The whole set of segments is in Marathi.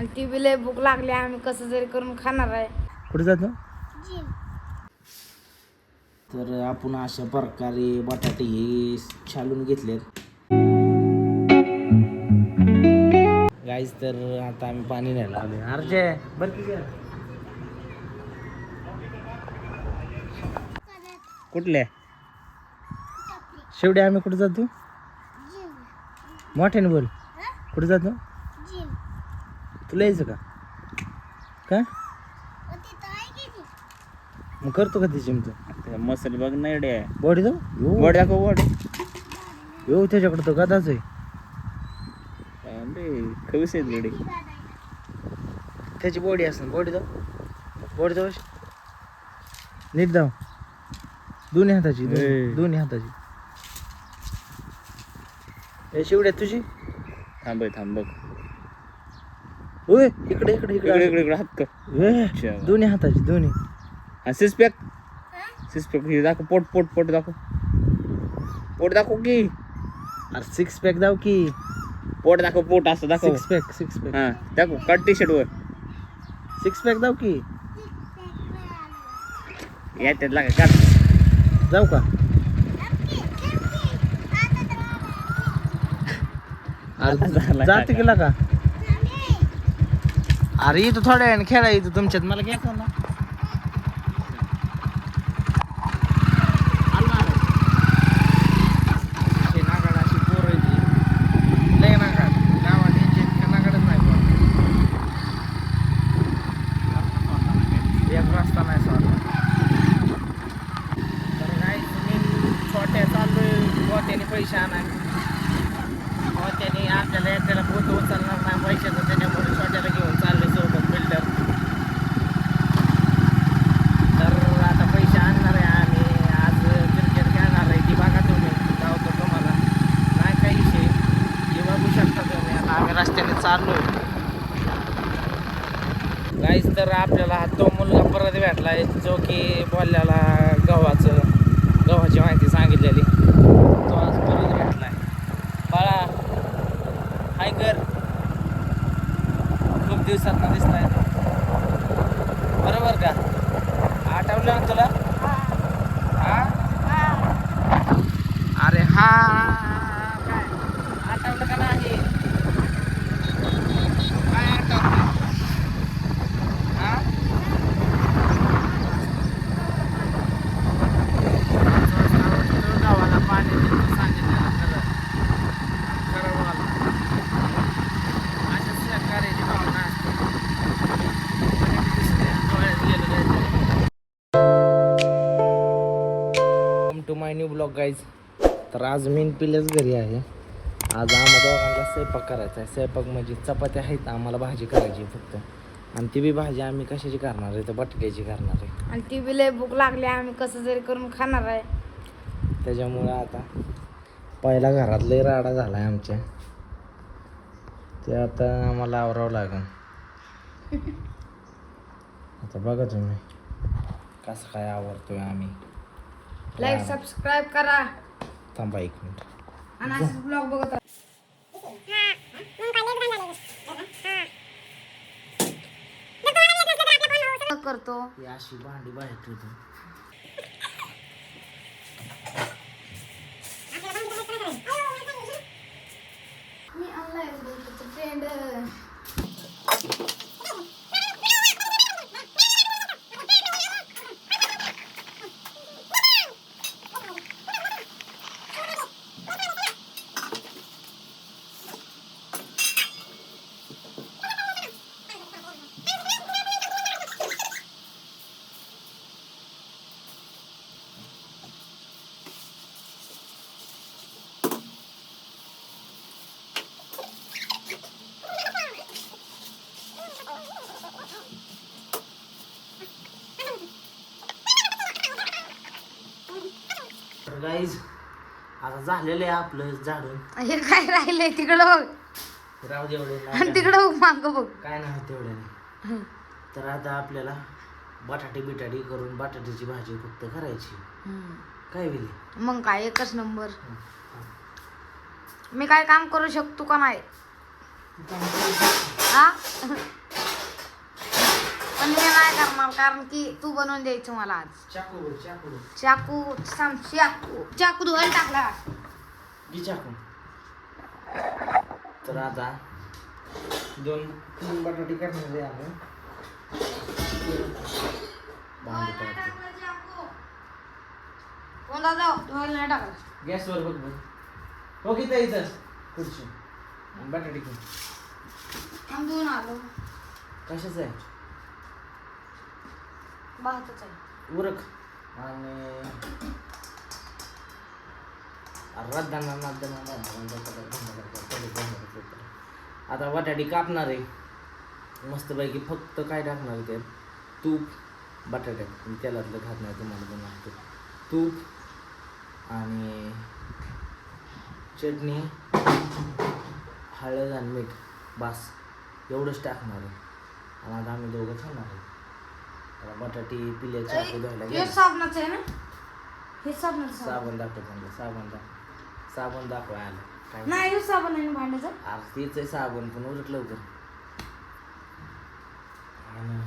आणि ती बी लय भूक लागली, आम्ही कसं तरी करून खाणार आहे. कुठे जातो? तर आपण अशा प्रकारे बटाटे हे छालून घेतलेत गाईस. तर आता आम्ही पाणी न्यायला आलोय. अर्जे बरं की घ्या. कुठल्या शेवटी आम्ही कुठे जातो? मोठ्याने बोल. कुठे जातो? तुला यायचं का? काय मग करतो का ती जिम तू? मसल बघ नाही डे बॉडी जाऊ बॉडी दाखव बॉडी येऊ त्याच्याकडे तो गदाच आहे. खवीस आहेत गडी त्याची बॉडी असणार. बॉडी जाऊ बॉडी जाऊ नीट जाऊ. दोन्ही हाताची दोन्ही हाताची. हे शिवड्या तुझी थांब बघ होय. इकडे इकडे इकडे इकडे इकडे हात कर. ए, दोन्ही हाताची दोन्ही. हा सिक्स पॅक हे दाखव. पोट दाखव. पोट दाखव की. अरे सिक्स पॅक दाव की. पोट दाखव. पोट असं दाखव. सिक्स पॅक हा दाखव. Cut T shirt were six pack दाव की. याच्यात लागा काढ. जाऊ का? अरे जाते गेला का? अरे इथं थोड्या वेळाने खेळा इथं तुमच्यात. मला घ्यायचं ना. पैसे आणाय त्याने आपल्याला एकट्याला पोत उचलणार नाही पैशाचं. त्याच्यामुळे छोट्याला घेऊन चालले सोबत बिल्डर. तर आता पैसे आणणार आहे आम्ही. आज क्रिकेट खेळणार आहे. ती बघा तुम्ही. जावतो तुम्हाला नाही काही विषय हे बघू शकता तुम्ही. आता आम्ही रस्त्याने चाललो गाईस. तर आपल्याला तो मुलगा परत भेटला आहे जो की बोलल्याला गव्हाची माहिती सांगितलेली. तो आज परत भेटलाय. बाळा हाय कर. खूप दिवसात दिसलाय बरोबर का? आठवलं ना तुला? अरे हा काय आठवलं का नाही? काय आठवलं? गावाला पाणी सांगितलं खरं खरं बोला. अशा सहकार्याची भावना असते. Welcome to my new blog guys. तर आज मी पिल्याच घरी आहे. आज आम्हाला दोघांना स्वयंपाक करायचा आहे. स्वयंपाक म्हणजे चपात्या आहेत, आम्हाला भाजी करायची फक्त. आणि ती बी भाजी आम्ही कशाची करणार आहे? तर बटाट्याची करणार आहे. आणि ती बी लय भूक लागली, आम्ही कसं तरी करून खाणार आहे. त्याच्यामुळं आता पहिला घरात लय राडा झाला आहे आमच्या. ते आता आम्हाला आवरावं लागेल. आता बघा तुम्ही कसं काय आवरतोय आम्ही. लाईक सबस्क्राईब करा. थांबा एक मिनिट. आणि असंच ब्लॉग बघत राहा. करतो अशी भांडी बाहेर ठेवतो. मी ऑनलाईन फ्रेंड. गाईज आता झालेलं आहे आपलं झाडून. हे काय राहिलंय तिकडं बघ. राहू दे एवढे आणि तिकडं बघ माग बघ. काय नाही तेवढ्याने. तर आता आपल्याला बटाटे बिटाटी करून बटाट्याची भाजी फक्त करायची. काय विली मग काय एकच नंबर. मी काय काम करू शकतो का नाही? हा पण मी नाही करणार कारण की तू बनवून द्यायचं मला आज. चाकू चाकू चाकू चाकू धुवायला टाकला. घे चाकू. तर आता 2-3 बटाटे काढणार आहे आपण. भांडी पाडतो. कोणता जाऊ धुवायला नाही टाकला. गॅसवर बघ बघ. हो की इथं खुर्ची आणि बटाटे घे. आम्ही धुवून आलो. कशाचं आहे? भातच आहे. उरक आणि आता बटाटे कापणार आहे मस्तपैकी. फक्त काय टाकणार आहे त्यात? तूप, बटाट्यात मी तेलातलं खात नाही तुम्हाला बनवतो. तूप आणि चटणी, हळद आणि मीठ बस एवढंच टाकणार आहे. आणि आता आम्ही दोघं खाणार आहे. बटाटे पिले चाकू धुवायला हे गेले. साबणाचं आहे ना? हे साबणाचं साबण दाखव त्यांना. साबण दाखवाय आलं काय नाही हे साबण आहे ना भांड्याचं. अरे तेच आहे साबण पण उरक लवकर. आणि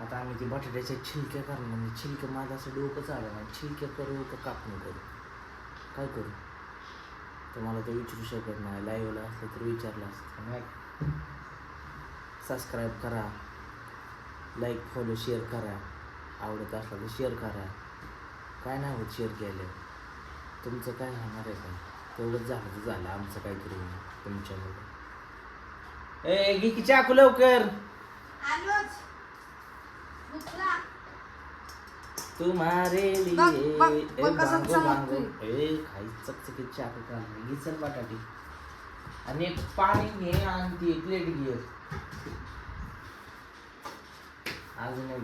आता आम्ही ते बटाट्याच्या छिलक्या करणार. म्हणजे छिलक्या माझं असं डोकं चाललं नाही. छिलक्या करू का कापणी करू काय करू तुम्हाला तर विचारू शकत नाही. लाईव्हला असलं तर विचारलं असतं. सबस्क्राईब करा, लाईक फॉलो शेअर करा. आवडत असलं तर शेअर करा. काय नाही होत शेअर केलं. तुमचं काय होणार आहे का? तेवढंच झालं तर झालं. आमचं काहीतरी होणार तुमच्यामुळे. ए घे की चाकू लवकर. आलोच. दुसरा. तुम्हारे बघ, बघ, लिए बघ कसं बांगो बांगो. चमकतोय. खाई चकचकीत चाकू काढली. घे चल बटाटी आणि एक पाणी घे आणि ती प्लेट घे. अजून एक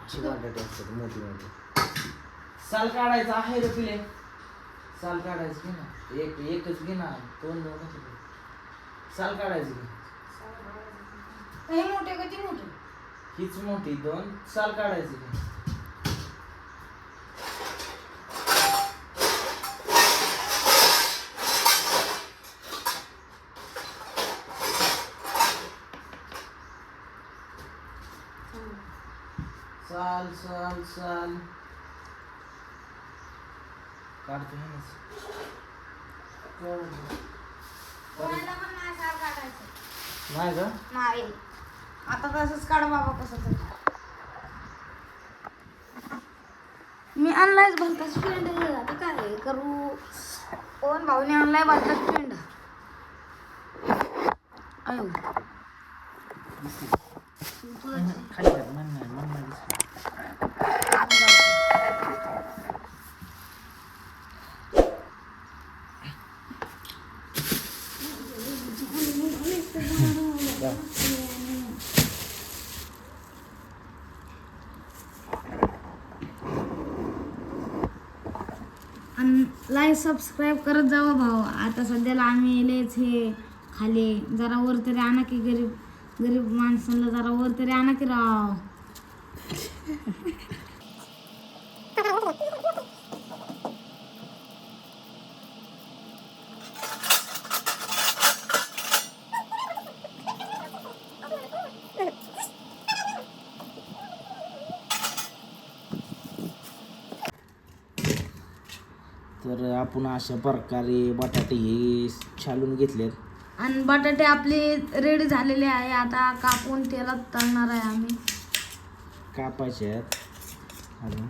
अशी बटाटे असतात मोठी मोठी. साल काढायचं आहे रे पिले. साल काढायचं घे ना. एकच घे ना. दोन कसं साल काढायचं घे. हे मोठे का ती मोठे? हीच मोठी 2 साल काढायचं घे. साल साल साल काढतो हे ना. कोणाला पण नाही साल काढायचं. नाही का? नाही. आता तसंच काढ बाबा कसं तरी. मी आणलायच भलताच फ्रेंड. आता काय करू? कोण भाऊने आणलाय भलताच फ्रेंड. अयो खाली कर. मन नाही आणि लाईक सबस्क्राईब करत जावं भाऊ. आता सध्याला आम्ही लेच हे खाली जरा वर तरी आणा की. गरीब माणसांना जरा वर तरी आणा की राव. तर आपण अशा प्रकारे बटाटे हे छालून घेतलेत. आणि बटाटे आपले रेडी झालेले आहे. आता कापून तेलात तळणार आहे आम्ही. कापायचे आहेत अजून.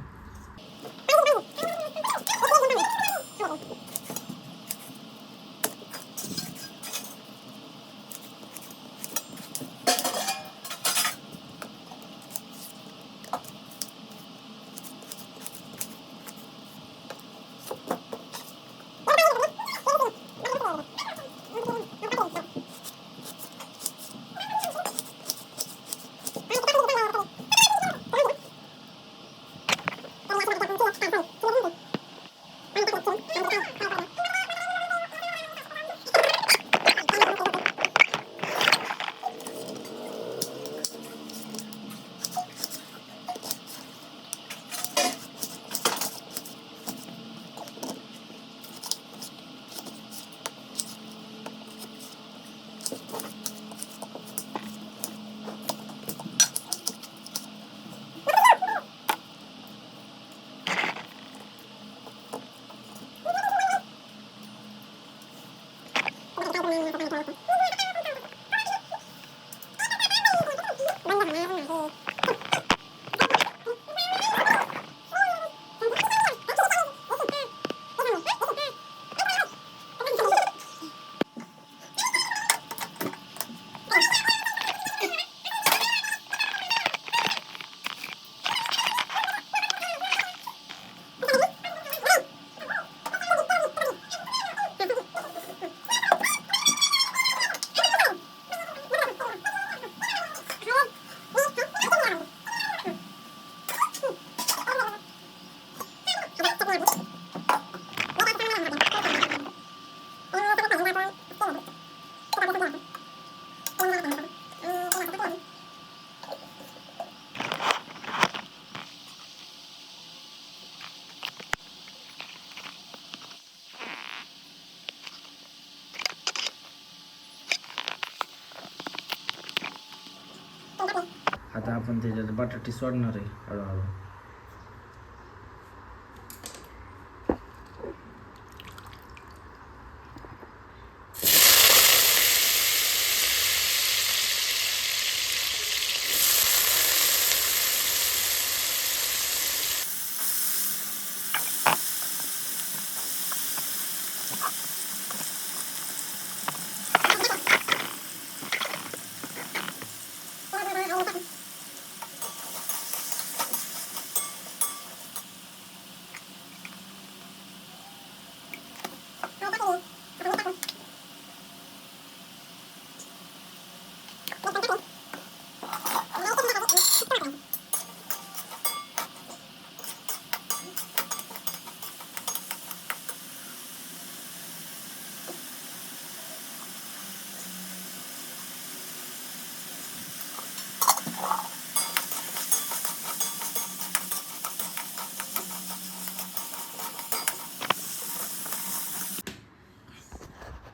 आता आपण त्याच्यात बटाटे सोडणार आहे हळूहळू.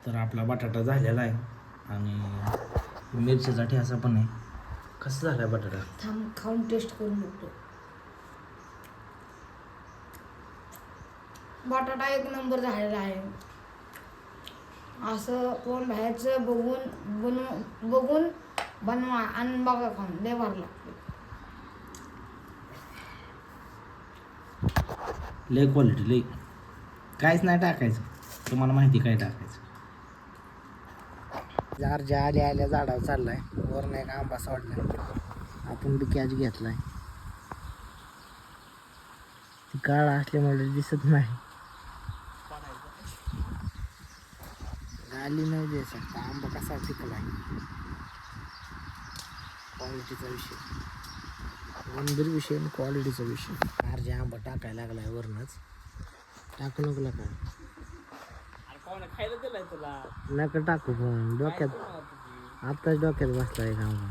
तर आपला बटाटा झालेला आहे आणि मिरचीचा ठेचा पण आहे. कसं झाला बटाटा? थांब खाऊन टेस्ट करून बघतो. बटाटा एक नंबर झालेला आहे. असं कोण बाहेरचं बघून बनवा आणि बघा खाऊन लय भारी लागते. लय क्वालिटी लय. काहीच नाही टाकायचं. तुम्हाला माहिती काय टाकायचं. जारच्या आल्या आल्या झाडावर चाललाय. वरनं एक आंबा सोडलाय. आपण बी कॅच घेतलाय. ती काळा असल्यामुळे दिसत नाही. गाली नाही द्यायचा. आंबा कसा टिकलाय. क्वालिटीचा विषय. गंभीर विषय आणि क्वालिटीचा विषय. कारजे आंबा टाकायला लागलाय वरनच. टाकू नको का खायला दिलाय तुला. नका टाकू पण डोक्यात आत्ताच डोक्यात बसला एक आंबा.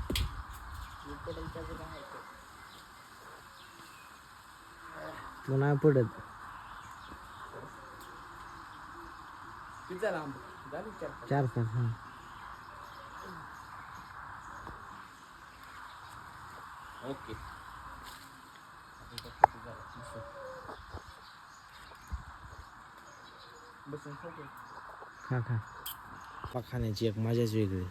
तो नाही पडत. चार पाच. हा ओके. खा खा. खाण्याची एक मजाच वेगळी.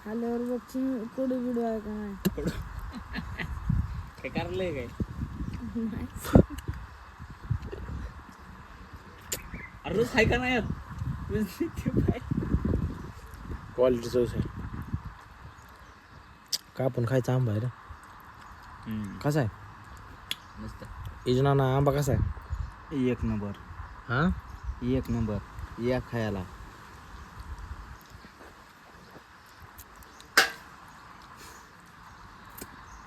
खाल्यावर बघची कडू बिडू आहे का नाही. काय करलंय काय? अरे रोज खाय का नाही यार. क्वालिटीचा विषय. कापून खायचा आंबा आहे रे. कसा आहे मस्त. इजनाना आंबा कसा आहे? एक नंबर. हा एक नंबर. या खायला.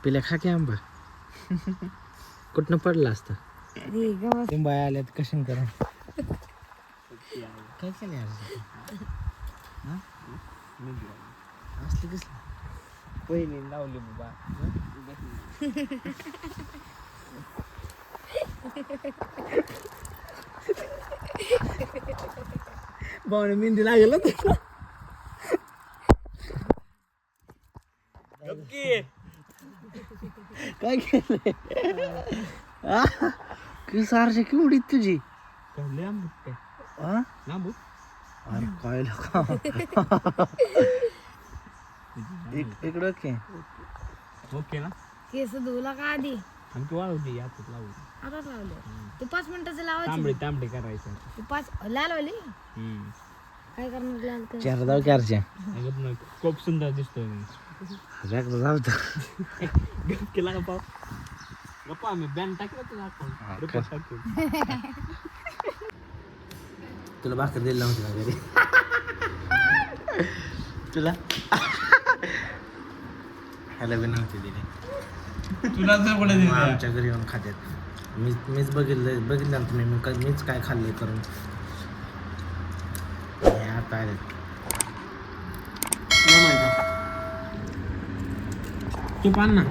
पिल्या खा की आंबा. कुठनं पडला असता. लिंबाया आल्यात कशाने करा. काय केलं यार. असली कसली पहिली लावली बाबा. भावने मेहंदी लागेल ना. काय केलंय. की सारशी केवढी तुझी. हा? अरे काय लोका. इकडं की ओके ना. केस धुवला का आधी. आमची वाळवली यातच लावली. आताच लावलं. ते 5 मिनिटाचं तांबडी लावायचं. तांबडी करायचं. ते 5 लावली. काय करणार लाल तर. चार जाऊ चारच्या. खूप सुंदर दिसतोय. एकदा जाऊ तर. केला का पाव. गप्पा आम्ही बॅन टाकलं तुला आपण. तुला भाकर दिली नव्हती ना घरी. तुला ह्याला बी नव्हती दिली. तुला जर कोणी दिली आमच्या घरी येऊन खात्यात. मीच बघितलं ना तुम्ही. मीच काय खाल्लंय करून. हे आता आले. तू पान ना.